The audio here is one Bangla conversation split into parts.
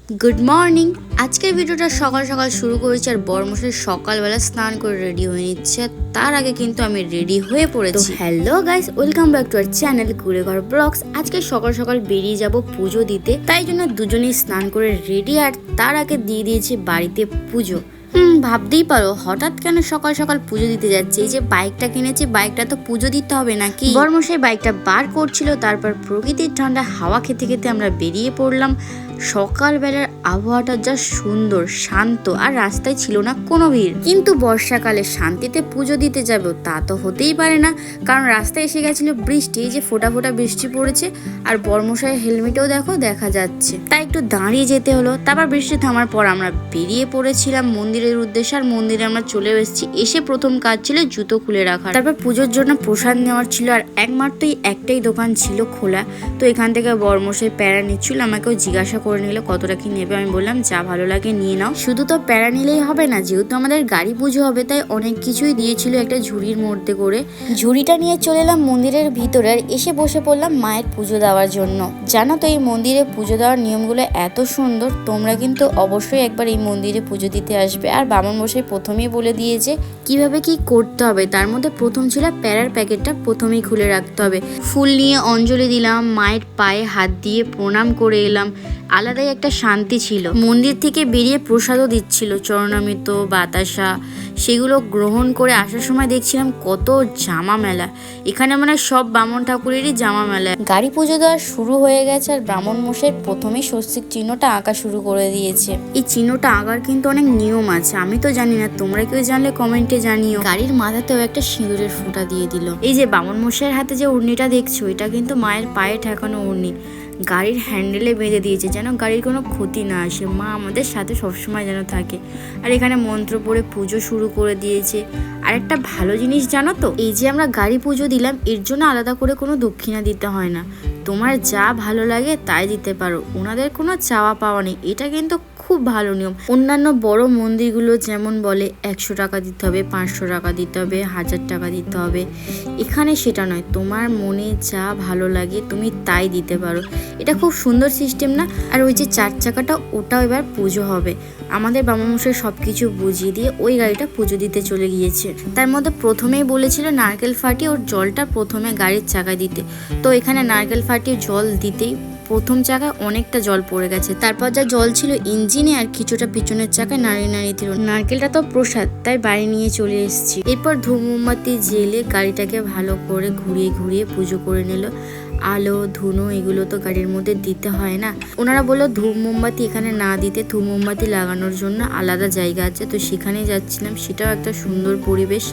Good morning. আজকের ভিডিওটা সকাল সকাল শুরু করেছি আর বরমশাই সকালবেলা স্নান করে রেডি হয়ে নিচ্ছে। তার আগে কিন্তু আমি রেডি হয়ে পড়েছি। Hello guys, welcome back to our channel Kureghor blogs. আজকে সকাল সকাল বেরিয়ে যাব পুজো দিতে, তাই জন্য দুজনেই স্নান করে রেডি আর তার আগে দিয়ে দিয়েছি বাড়িতে পুজো। ভাবতেই পারো হঠাৎ কেন সকাল সকাল পুজো দিতে যাচ্ছে। এই যে বাইকটা কিনেছি, বাইকটা তো পুজো দিতে হবে নাকি। বরমশাই বাইকটা বার করছিল, তারপর প্রকৃতির ঠান্ডা হাওয়া খেতে খেতে আমরা বেরিয়ে পড়লাম। সকালবেলার আবহাওয়াটা যা সুন্দর, শান্ত, আর রাস্তায় ছিল না কোনো ভিড়। কিন্তু বর্ষাকালে শান্তিতে পুজো দিতে যাবো তা তো হতেই পারে না, কারণ রাস্তায় এসে গেছিল বৃষ্টি। এই যে ফোঁটা ফোঁটা বৃষ্টি পড়েছে আর বরমশাইয়ের হেলমেটও দেখো দেখা যাচ্ছে, তাই একটু দাঁড়িয়ে যেতে হলো। তারপর বৃষ্টি থামার পর আমরা বেরিয়ে পড়েছিলাম মন্দিরের উদ্দেশ্যে। আর মন্দিরে আমরা চলে এসেছি। এসে প্রথম কাজ ছিল জুতো খুলে রাখা, তারপর পুজোর জন্য প্রসাদ নেওয়ার ছিল। আর একমাত্রই একটাই দোকান ছিল খোলা, তো এখান থেকে বরমশাই প্যারা নিচ্ছিল। আমাকেও জিজ্ঞাসা করে নিল কতটা কি নেবে। আমি বললাম যা ভালো লাগে নিয়ে নাও। শুধু তো প্যারা নিলেই হবে না, যেহেতু আমাদের গাড়ি পুজো হবে তাই অনেক কিছুই দিয়েছিল একটা ঝুড়ির মধ্যে করে। ঝুড়িটা নিয়ে চলে এলাম মন্দিরের ভিতরে আর এসে বসে পড়লাম মায়ের পুজো দেওয়ার জন্য। জানো তো এই মন্দিরে পুজো দেওয়ার নিয়মগুলো এত সুন্দর, তোমরা কিন্তু অবশ্যই একবার এই মন্দিরে পুজো দিতে আসবে। আর বামন মশাই প্রথমেই বলে দিয়েছে কিভাবে কি করতে হবে। তার মধ্যে প্রথম ছিল প্যারার প্যাকেটটা প্রথমেই খুলে রাখতে হবে। ফুল নিয়ে অঞ্জলি দিলাম, মায়ের পায়ে হাত দিয়ে প্রণাম করে এলাম। আলাদাই একটা শান্তি ছিল। মন্দির থেকে বেরিয়ে প্রসাদও দিচ্ছিল, চরণামৃত, বাতাসা, সেগুলো গ্রহণ করে আসার সময় দেখছিলাম কত জামা মেলা। এখানে মানে সব বামন ঠাকুরেরই জামা মেলা। গাড়ি পুজো দেওয়া শুরু হয়ে গেছে আর ব্রাহ্মণ মশাই প্রথমেই স্বস্তিক চিহ্নটা আঁকা শুরু করে দিয়েছে। এই চিহ্নটা আঁকার কিন্তু অনেক নিয়ম আছে, আমি তো জানি না, তোমরা কেউ জানলে কমেন্টে জানিও। গাড়ির মাথাতেও একটা সিঁদুরের ফোঁটা দিয়ে দিল। এই যে বামন মশাইয়ের হাতে যে উড়নিটা দেখছো, এটা কিন্তু মায়ের পায়ে ঠেকানো উড়নি। গাড়ির হ্যান্ডেলে বেঁধে দিয়েছে যেন গাড়ির কোনো ক্ষতি না আসে। মা আমাদের সাথে সবসময় যেন থাকে। আর এখানে মন্ত্র পড়ে পুজো শুরু করে দিয়েছে। আর একটা ভালো জিনিস জানো তো, এই যে আমরা গাড়ি পুজো দিলাম এর জন্য আলাদা করে কোনো দক্ষিণা দিতে হয় না। তোমার যা ভালো লাগে তাই দিতে পারো, ওনাদের কোনো চাওয়া পাওয়া নেই। এটা কিন্তু খুব ভালো নিয়ম। অন্যান্য বড় মন্দিরগুলো যেমন বলে 100 টাকা দিতে হবে, 500 টাকা দিতে হবে, 1000 টাকা দিতে হবে, এখানে সেটা নয়। তোমার মনে যা ভালো লাগে তুমি তাই দিতে পারো। এটা খুব সুন্দর সিস্টেম না? আর ওই যে 4 চাকাটা, ওটাও এবার পুজো হবে। আমাদের বাবামশাই সব কিছু বুঝিয়ে দিয়ে ওই গাড়িটা পুজো দিতে চলে গিয়েছে। তার মধ্যে প্রথমেই বলেছিল নারকেল ফাটিয়ে ওর জলটা প্রথমে গাড়ির চাকায় দিতে। তো এখানে নারকেল ফাটিয়ে জল দিতেই প্রথম চাকায় অনেকটা জল পড়ে গেছে। তারপর যা জল ছিল ইঞ্জিনে আর কিছুটা পিছনের চাকায় নাড়িয়ে নাড়িয়ে দিল। নারকেলটা তো প্রসাদ, তাই বাড়ি নিয়ে চলে এসেছি। এরপর ধূপ মোমবাতি জেলে গাড়িটাকে ভালো করে ঘুরিয়ে ঘুরিয়ে পুজো করে নিল। আলো ধুনো এগুলো তো গাড়ির মধ্যে দিতে হয় না। ওনারা বললো ধূপ মোমবাতি এখানে না দিতে, ধূপ মোমবাতি লাগানোর জন্য আলাদা জায়গা আছে, তো সেখানেই যাচ্ছিলাম। সেটাও একটা সুন্দর পরিবেশ।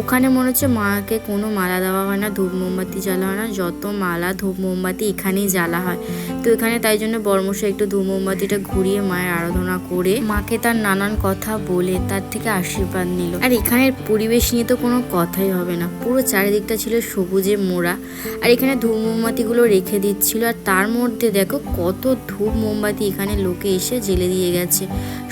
ওখানে মনে হচ্ছে মাকে কোনো মালা দেওয়া হয় না, ধূপ মোমবাতি জ্বালা হয় না, যত মালা ধূপ মোমবাতি এখানেই জ্বালা হয়। তো এখানে তাই জন্য বর্মশাই একটু ধূপ মোমবাতিটা ঘুরিয়ে মায়ের আরাধনা করে মাকে তার নানান কথা বলে তার থেকে আশীর্বাদ নিল। আর এখানের পরিবেশ নিয়ে তো কোনো কথাই হবে না, পুরো চারিদিকটা ছিল সবুজে মোড়া। আর এখানে ধূপ মোমবাতিগুলো রেখে দিচ্ছিল। আর তার মধ্যে দেখো কত ধূপ মোমবাতি এখানে লোকে এসে জেলে দিয়ে গেছে।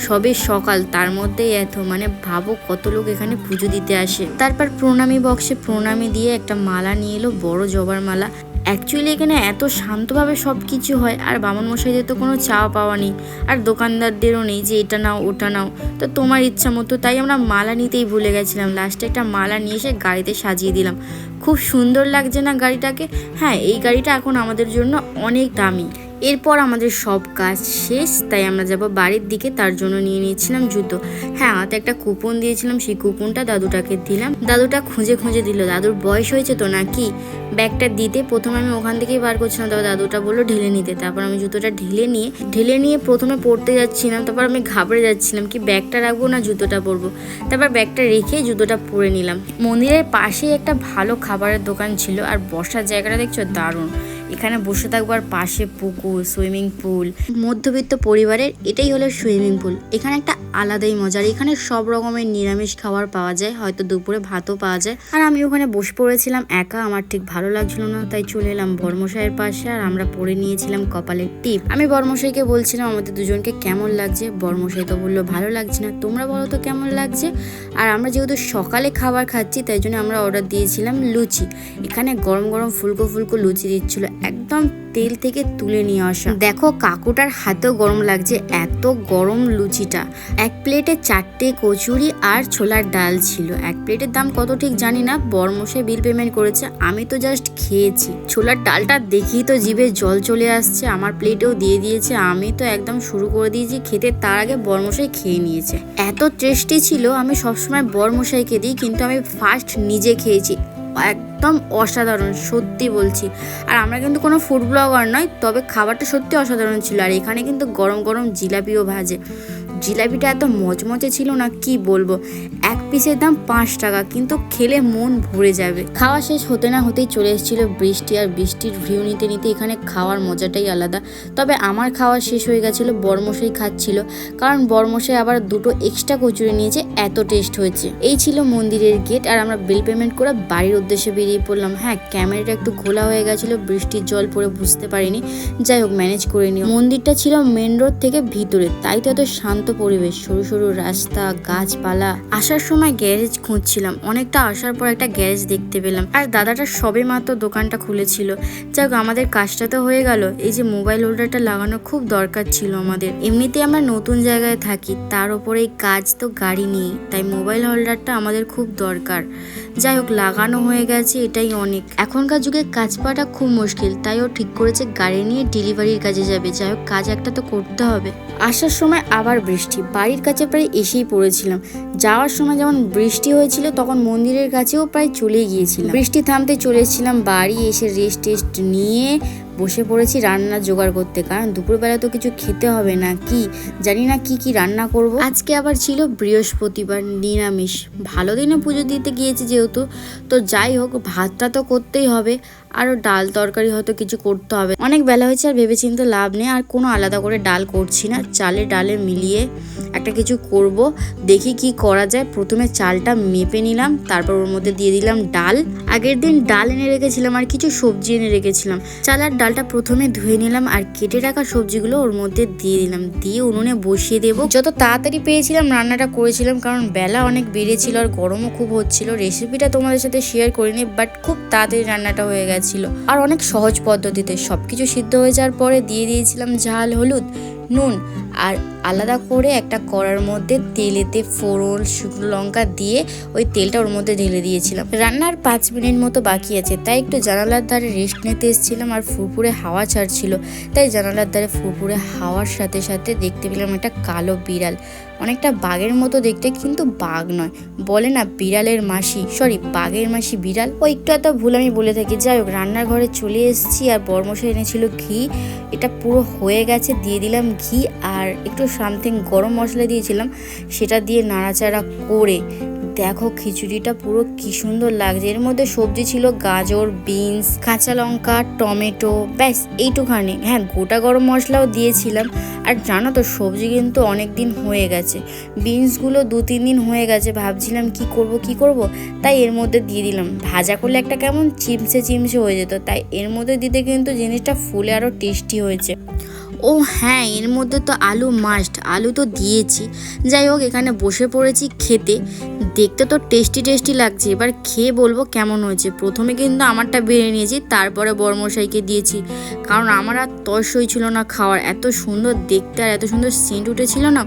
সবে সকাল, তার মধ্যে এত, মানে ভাবো কত লোক এখানে পুজো দিতে আসে। তারপর প্রণামী বক্সে প্রণামী দিয়ে একটা মালা নিয়ে এলো, বড় জবার মালা। অ্যাকচুয়ালি এখানে এত শান্তভাবে সব কিছু হয়। আর বামন মশাইদের তো কোনো চাওয়া পাওয়া নেই, আর দোকানদারদেরও নেই যে এটা নাও ওটা নাও, তো তোমার ইচ্ছা মতো। তাই আমরা মালা নিতেই ভুলে গেছিলাম। লাস্টে একটা মালা নিয়ে এসে গাড়িতে সাজিয়ে দিলাম। খুব সুন্দর লাগছে না গাড়িটাকে? হ্যাঁ, এই গাড়িটা এখন আমাদের জন্য অনেক দামি। এরপর আমাদের সব কাজ শেষ, তাই আমরা যাব বাড়ির দিকে। তার জন্য নিয়ে নিয়েছিলাম জুতো। হ্যাঁ, হাতে একটা কুপন দিয়েছিলাম, সেই কুপনটা দাদুটাকে দিলাম। দাদুটা খুঁজে খুঁজে দিল। দাদুর বয়স হয়েছে তো নাকি, ব্যাগটা দিতে প্রথমে আমি ওখান থেকেই বার করছিলাম, তারপর দাদুটা বললো ঢেলে নিতে। তারপর আমি জুতোটা ঢেলে নিয়ে প্রথমে পড়তে যাচ্ছিলাম। তারপর আমি ঘাবড়ে যাচ্ছিলাম কি ব্যাগটা রাখবো না জুতোটা পরবো। তারপর ব্যাগটা রেখে জুতোটা পরে নিলাম। মন্দিরের পাশেই একটা ভালো খাবারের দোকান ছিল। আর বসার জায়গাটা দেখছো দারুণ। এখানে বসে থাকবো আর পাশে পুকুর, সুইমিং পুল। মধ্যবিত্ত পরিবারের এটাই হলো সুইমিং পুল। এখানে একটা আলাদাই মজার। এখানে সব রকমের নিরামিষ খাবার পাওয়া যায়, হয়তো দুপুরে ভাতও পাওয়া যায়। আর আমি ওখানে বসে পড়েছিলাম একা, আমার ঠিক ভালো লাগছিল না, তাই চলে এলাম বর্মশাইয়ের পাশে। আর আমরা পরে নিয়েছিলাম কপালের টিপ। আমি বর্মশাইকে বলছিলাম আমাদের দুজনকে কেমন লাগছে। বর্মশাই তো বললো ভালো লাগছে না, তোমরা বলো তো কেমন লাগছে। আর আমরা যেহেতু সকালে খাবার খাচ্ছি তাই জন্য আমরা অর্ডার দিয়েছিলাম লুচি। এখানে গরম গরম ফুলকো ফুলকো লুচি দিচ্ছিলো, একদম তেল থেকে তুলে নিয়ে আসা। দেখো কাকুটার হাতেও গরম লাগছে, এত গরম লুচিটা। এক প্লেটে 4টে কচুরি আর ছোলার ডাল ছিল। এক প্লেটের দাম কত ঠিক জানি না, বরমশাই বিল পেমেন্ট করেছে, আমি তো জাস্ট খেয়েছি। ছোলার ডালটা দেখি তো জিভে জল চলে আসছে, আমার প্লেটেও দিয়ে দিয়েছে, আমি তো একদম শুরু করে দিয়েছি খেতে, তার আগে বরমশাই খেয়ে নিয়েছে। এত টেস্টি ছিল, আমি সবসময় বরমশাইকে দিই, কিন্তু আমি ফার্স্ট নিজে খেয়েছি, একদম অসাধারণ সত্যি বলছি। আর আমরা কিন্তু কোনো ফুড ব্লগার নয়, তবে খাবারটা সত্যি অসাধারণ ছিল। আর এখানে কিন্তু গরম গরম জিলাপিও ভাজে, জিলাপিটা এত মচমচে ছিল না কি বলবো। এক পিসের দাম 5 টাকা, কিন্তু খেলে মন ভরে যাবে। খাওয়া শেষ হতে না হতেই চলে এসেছিল বৃষ্টি, আর বৃষ্টির ভিউ নিতে নিতে এখানে খাওয়ার মজাটাই আলাদা। তবে আমার খাওয়া শেষ হয়ে গেছিলো, বরমশাই খাচ্ছিল, কারণ বরমশাই আবার 2টো এক্সট্রা কচুরি নিয়েছে, এত টেস্ট হয়েছে। এই ছিল মন্দিরের গেট, আর আমরা বিল পেমেন্ট করে বাড়ির উদ্দেশ্যে বেরিয়ে পড়লাম। হ্যাঁ, ক্যামেরাটা একটু খোলা হয়ে গেছিলো, বৃষ্টির জল পড়ে বুঝতে পারিনি, যাই হোক ম্যানেজ করে নিও। মন্দিরটা ছিল মেন রোড থেকে ভিতরে, তাই তো এত শান্ত পরিবেশ, সরু সরু রাস্তা, গাছপালা। আসার সময় গ্যারেজ খুঁজছিলাম, অনেকটা আসার পর একটা গ্যারেজ দেখতে পেলাম, আর দাদাটা সবে মাত্র দোকানটা খুলেছিল। যাক, আমাদের কাজটা তো হয়ে গেল। এই যে মোবাইল হোল্ডারটা লাগানো খুব দরকার ছিল আমাদের, এমনিতে আমরা নতুন জায়গায় থাকি, তার উপরে এই কাজ তো গাড়ি নেই, তাই মোবাইল হোল্ডারটা আমাদের খুব দরকার। যাই হোক, লাগানো হয়ে গেছে, এটাই অনেক। এখনকার যুগে কাজ পাওয়াটা খুব মুশকিল, তাই ও ঠিক করেছে গাড়ি নিয়ে ডেলিভারির কাজে যাবে। যাই হোক, কাজ একটা তো করতে হবে। আসার সময় আবার বৃষ্টি, বাড়ির কাছে প্রায় এসেই পড়েছিলাম। যাওয়ার সময় যেমন বৃষ্টি হয়েছিল, তখন মন্দিরের কাছেও প্রায় চলে গিয়েছিলাম। বৃষ্টি থামতে চলে এসেছিলাম বাড়ি, এসে রেস্ট টেস্ট নিয়ে বসে পড়েছি রান্নার জোগাড় করতে, কারণ দুপুরবেলা তো কিছু খেতে হবে না, কি জানি না কি কি রান্না করব। আজকে আবার ছিল বৃহস্পতিবার, নিরামিষ। ভালো দিনে পুজো দিতে গিয়েছি যেহেতু, তো যাই হোক ভাতটা তো করতেই হবে, আরও ডাল তরকারি হয়তো কিছু করতে হবে। অনেক বেলা হয়েছে, আর ভেবেচিন্তে লাভ নেই, আর কোনো আলাদা করে ডাল করছি না, চালে ডালে মিলিয়ে একটা কিছু করব। দেখি কি করা যায়। প্রথমে চালটা মেপে নিলাম, তারপর ওর মধ্যে দিয়ে দিলাম ডাল। আগের দিন ডাল এনে রেখেছিলাম আর কিছু সবজি এনে রেখেছিলাম। চাল আর ডালটা প্রথমে ধুয়ে নিলাম, আর কেটে রাখা সবজিগুলো ওর মধ্যে দিয়ে দিলাম, দিয়ে উনুনে বসিয়ে দেবো। যত তাড়াতাড়ি পেয়েছিলাম রান্নাটা করেছিলাম, কারণ বেলা অনেক বেড়েছিল আর গরমও খুব হচ্ছিল। রেসিপিটা তোমাদের সাথে শেয়ার করিনি, বাট খুব তাড়াতাড়ি রান্নাটা হয়ে গেছিল, আর অনেক সহজ পদ্ধতিতে। সবকিছু সিদ্ধ হয়ে যাওয়ার পরে দিয়ে দিয়েছিলাম ঝাল, হলুদ, নুন, আর আলাদা করে একটা কড়ার মধ্যে তেলেতে ফোড়ন, শুকনো লঙ্কা দিয়ে ওই তেলটা ওর মধ্যে ঢেলে দিয়েছিলাম। রান্নার 5 মিনিট মতো বাকি আছে, তাই একটু জানালার ধারে রেস্ট নিতে এসেছিলাম, আর ফুরফুরে হাওয়া ছাড়ছিল, তাই জানালার ধারে ফুরফুরে হাওয়ার সাথে সাথে দেখতে পেলাম একটা কালো বিড়াল, অনেকটা বাঘের মতো দেখতে, কিন্তু বাঘ নয়, বলে না বিড়ালের মাসি, সরি বাঘের মাসি বিড়াল, ও একটু এত ভুল আমি বলে থাকি। যাই হোক, রান্নার ঘরে চলে এসেছি, আর বরমশাই এনেছিল ঘি, এটা পুরো হয়ে গেছে, দিয়ে দিলাম ঘি, আর একটু সামথিং গরম মশলা দিয়েছিলাম, সেটা দিয়ে নাড়াচাড়া করে দেখো খিচুড়িটা পুরো কি সুন্দর লাগছে। এর মধ্যে সবজি ছিল গাজর, বিনস, কাঁচা লঙ্কা, টমেটো, ব্যাস এইটুখানি। হ্যাঁ, গোটা গরম মশলাও দিয়েছিলাম। আর জানো তো সবজি কিন্তু অনেক দিন হয়ে গেছে, বিনসগুলো 2-3 দিন হয়ে গেছে, ভাবছিলাম কি করব, তাই এর মধ্যে দিয়ে দিলাম। ভাজা করলে একটা কেমন চিমসে হয়ে যেত, তাই এর মধ্যে দিতে কিন্তু জিনিসটা ফুলে আরও টেস্টি হয়েছে। ও হ্যাঁ, এর মধ্যে তো আলু মাস্ট, আলু তো দিয়েছি। যাই হোক, এখানে বসে পড়েছি খেতে, দেখতে তো টেস্টি লাগছে, এবার খেয়ে বলবো কেমন হয়েছে। প্রথমে কিন্তু আমারটা বেড়ে নিয়েছি, তারপরে বরমশাইকে দিয়েছি, কারণ আমার আর তর্স হয়েছিল না খাওয়ার, এত সুন্দর দেখতে আর এত সুন্দর সেন্ট উঠেছিল না।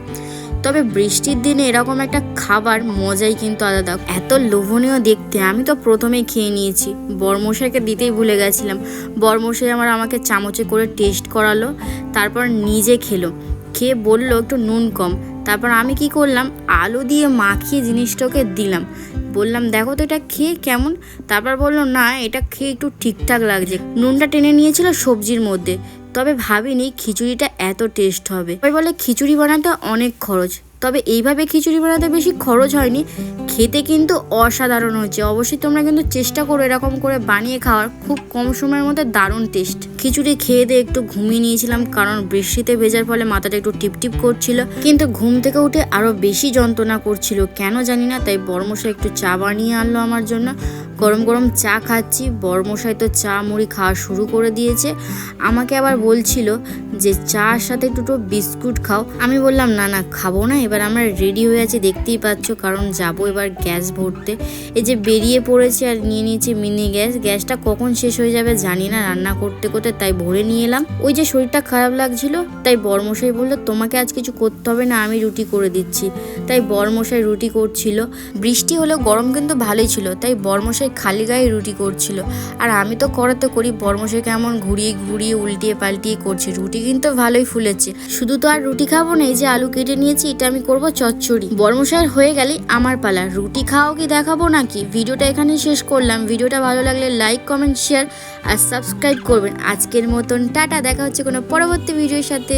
তবে বৃষ্টির দিনে এরকম একটা খাবার মজাই কিন্তু আলাদা, এত লোভনীয় দেখতে। আমি তো প্রথমেই খেয়ে নিয়েছি, বরমশাইকে দিতেই ভুলে গেছিলাম। বরমশাই আমাকে চামচে করে টেস্ট করালো, তারপর নিজে খেলো, খেয়ে বললো একটু নুন কম। তারপর আমি কি করলাম, আলু দিয়ে মাখিয়ে জিনিসটাকে দিলাম, বললাম দেখো তো এটা খেয়ে কেমন। তারপর বললো না, এটা খেয়ে একটু ঠিকঠাক লাগছে। নুনটা টেনে নিয়েছিল সবজির মধ্যে, তবে ভাবিনি খিচুড়িটা এত টেস্ট হবে। সবাই বলে খিচুড়ি বানাতে অনেক খরচ, তবে এইভাবে খিচুড়ি বানাতে বেশি খরচ হয়নি, খেতে কিন্তু অসাধারণ হচ্ছে। অবশ্যই তোমরা কিন্তু চেষ্টা করো এরকম করে বানিয়ে খাওয়ার, খুব কম সময়ের মধ্যে দারুণ টেস্ট। খিচুড়ি খেয়ে দিয়ে একটু ঘুমিয়ে নিয়েছিলাম, কারণ বৃষ্টিতে ভেজার ফলে মাথাটা একটু টিপটিপ করছিল, কিন্তু ঘুম থেকে উঠে আরো বেশি যন্ত্রণা করছিল, কেন জানি না। তাই বরমশাই একটু চা বানিয়ে আনলো আমার জন্য, গরম গরম চা খাচ্ছি। বরমশাই তো চা মুড়ি খাওয়া শুরু করে দিয়েছে। আমাকে আবার বলছিল যে চার সাথে দুটো বিস্কুট খাও। আমি বললাম না না খাবো না, এবার আমরা রেডি হয়ে আছি দেখতেই পাচ্ছ, কারণ যাবো এবার গ্যাস ভরতে। এই যে বেরিয়ে পড়েছি আর নিয়ে নিয়েছি মিনি গ্যাস। গ্যাসটা কখন শেষ হয়ে যাবে জানি না রান্না করতে করতে, তাই ভরে নিয়ে এলাম। ওই যে শরীরটা খারাপ লাগছিল, তাই বরমশাই বললো তোমাকে আজ কিছু করতে হবে না, আমি রুটি করে দিচ্ছি। তাই বরমশাই রুটি করছিল। বৃষ্টি হলেও গরম কিন্তু ভালোই ছিল, তাই বরমশাই খালি গায়ে রুটি করছিল। আর আমি তো করাতে করি, বরমশাই কেমন ঘুরিয়ে ঘুরিয়ে উল্টিয়ে পাল্টিয়ে করছি। রুটি কিন্তু ভালোই ফুলেছে। শুধু তো আর রুটি খাবো না, এই যে আলু কেটে নিয়েছি, এটা আমি করব চচ্চড়ি। বরমশাইয়ের হয়ে গেলেই আমার পালা। রুটি খাওয়াও কি দেখাবো নাকি? ভিডিওটা এখানেই শেষ করলাম। ভিডিওটা ভালো লাগলে লাইক কমেন্ট শেয়ার আর সাবস্ক্রাইব করবেন। আজকের মতন টাটা, দেখা হচ্ছে কোনো পরবর্তী ভিডিওর সাথে।